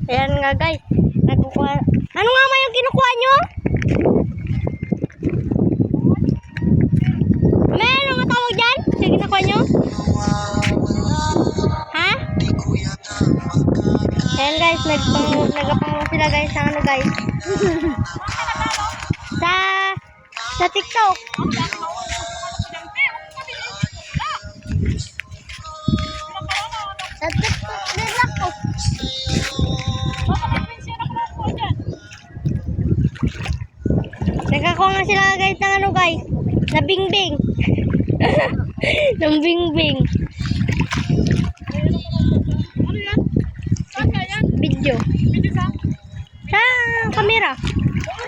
Ayan nga guys. Nagkukuha. Ano nga ma yung kinukuha nyo? May ano nga tawag dyan? Sa kinukuha nyo? Ha? Ayan guys. Nagapang sila guys. Sa ano guys? sa TikTok. Sa TikTok din ako. Nagkakuha nga sila guys ng ano guys, na bingbing. Ng bingbing. Ano yan? Saan ka yan? Video. Video sa? Sa kamera. Oo,